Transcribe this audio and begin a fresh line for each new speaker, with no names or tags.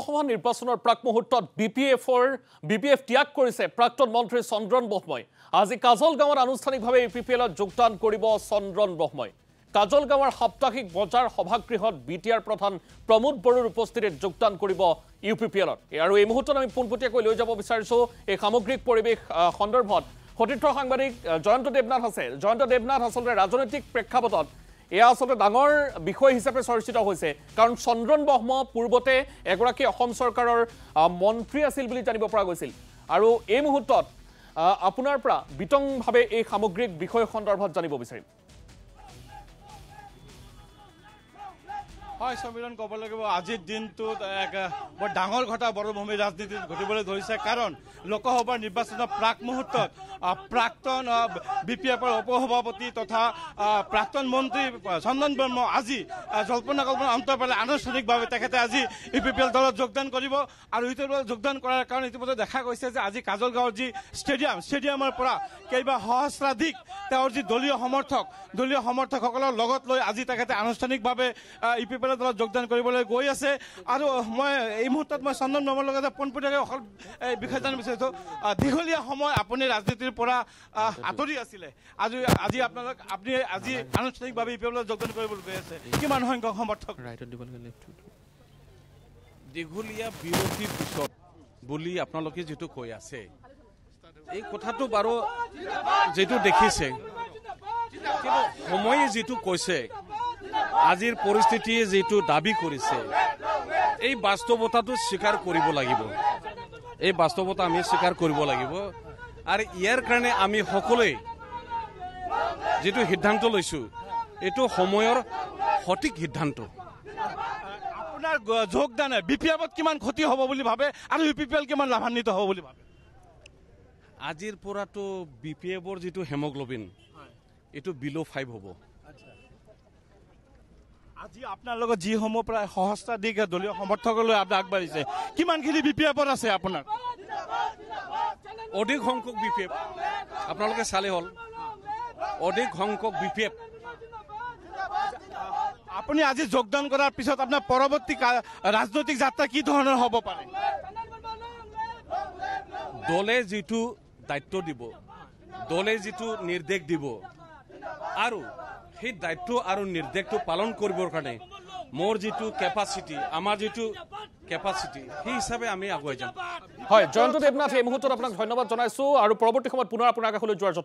লোকসভা নিৰ্বাচনৰ প্ৰাক মুহূৰ্তত বিপিএফ ত্যাগ কৰিছে প্ৰাক্তন মন্ত্ৰী চন্দ্ৰন ব্ৰহ্মই। আজি কাজলগাঁৱত আনুষ্ঠানিকভাৱে ইউপিপিএলত যোগদান কৰিব চন্দ্ৰন ব্ৰহ্মই। কাজলগাঁৱৰ সাপ্তাহিক বজাৰ সভাগৃহত বিটিআৰ প্ৰধান প্ৰমোদ বড়োৰ উপস্থিতিত যোগদান কৰিব ইউপিপিএলত। আৰু এই মুহূৰ্তত আমি পোনপটীয়াকৈ লৈ যাব বিচাৰিছোঁ এই সামগ্ৰিক পৰিৱেশ সন্দৰ্ভত সতীৰ্থ সাংবাদিক জয়ন্ত দেৱনাথ আছে। জয়ন্ত দেৱনাথ আচলতে ৰাজনৈতিক প্ৰেক্ষাপটত এয়া আচলতে ডাঙৰ বিষয় হিচাপে চৰ্চিত হৈছে, কাৰণ চন্দ্ৰন ব্ৰহ্ম পূৰ্বতে এগৰাকী অসম চৰকাৰৰ মন্ত্ৰী আছিল বুলি জানিব পৰা গৈছিল। আৰু এই মুহূৰ্তত আপোনাৰ পৰা বিতংভাৱে এই সামগ্ৰিক বিষয় সন্দৰ্ভত জানিব বিচাৰিম।
হয় সমীৰণ, ক'ব লাগিব আজিৰ দিনটোত এক বৰ ডাঙৰ ঘটা বৰভূমি ৰাজনীতিত ঘটিবলৈ ধৰিছে, কাৰণ লোকসভাৰ নিৰ্বাচনৰ প্ৰাক মুহূৰ্তত প্ৰাক্তন বিপিএফৰ উপসভাপতি তথা প্ৰাক্তন মন্ত্ৰী চন্দন ব্ৰহ্ম আজি জল্পনা কল্পনা অন্ত পেলাই আনুষ্ঠানিকভাৱে তেখেতে আজি ইউপিপিএল দলত যোগদান কৰিব। আৰু ইউপিপিএলত যোগদান কৰাৰ কাৰণে ইতিমধ্যে দেখা গৈছে যে আজি কাজলগাঁৱৰ যি ষ্টেডিয়ামৰ পৰা কেইবা সহস্ৰাধিক তেওঁৰ যি দলীয় সমৰ্থকসকলৰ লগত লৈ আজি তেখেতে আনুষ্ঠানিকভাৱে ইউপিপিএল দলত যোগদান কৰিবলৈ গৈ আছে। আৰু মই এই মুহূৰ্তত চন্দন ব্ৰহ্মৰ লগতে পোনপটীয়াকৈ এই বিষয়ে জানিব বিচাৰিছোঁ, দীঘলীয়া সময় আপুনি ৰাজনীতিৰ পৰা আঁতৰি আছিলে, আজি আপুনি আজি আনুষ্ঠানিকভাৱে ইউপিপিএলত যোগদান কৰিবলৈ গৈ আছে, কিমান সংখ্যক সমৰ্থক?
দীঘলীয়া বিৰতিৰ পিছত বুলি আপোনালোকে যিটো কৈ আছে, এই কথাটো বাৰু যিটো দেখিছে, কিন্তু সময়ে যিটো কৈছে, আজিৰ পৰিস্থিতিয়ে যিটো দাবী কৰিছে, এই বাস্তৱতাটো স্বীকাৰ কৰিব লাগিব। এই বাস্তৱতা আমি স্বীকাৰ কৰিব লাগিব। আৰু ইয়াৰ কাৰণে আমি সকলোৱে যিটো সিদ্ধান্ত লৈছোঁ, এইটো সময়ৰ সঠিক সিদ্ধান্ত।
আপোনাৰ যোগদানে বিপিএফত কিমান ক্ষতি হ'ব বুলি ভাবে আৰু ইউপিপিএল কিমান লাভান্বিত হ'ব বুলি ভাবে?
আজিৰ পৰাতো বিপিএফৰ যিটো হেমোগ্লোবিন এইটো বিল' 5 হ'ব।
আজি আপোনাৰ লগত যিসমূহ প্ৰায় সহস্ৰাধিক দলীয় সমৰ্থকলৈ আপুনি আগবাঢ়িছে, কিমানখিনি বিপিএফত আছে আপোনাৰ?
অধিক সংখ্যক বিপিএফ, আপোনালোকে চালে হ'ল, অধিক সংখ্যক বিপিএফ।
আপুনি আজি যোগদান কৰাৰ পিছত আপোনাৰ পৰৱৰ্তী ৰাজনৈতিক যাত্ৰা কি ধৰণৰ হ'ব পাৰে?
দলে যিটো দায়িত্ব দিব, দলে যিটো নিৰ্দেশ দিব, আৰু সেই দায়িত্ব আৰু নিৰ্দেশটো পালন কৰিবৰ কাৰণে মোৰ যিটো কেপাচিটি, আমাৰ যিটো কেপাচিটি, সেই হিচাপে আমি আগুৱাই যাম।
হয়, জয়ন্ত দেৱনাথ, এই মুহূৰ্তত আপোনাক ধন্যবাদ জনাইছোঁ আৰু পৰৱৰ্তী সময়ত পুনৰ আপোনাৰ কাষলৈ যোৱাৰ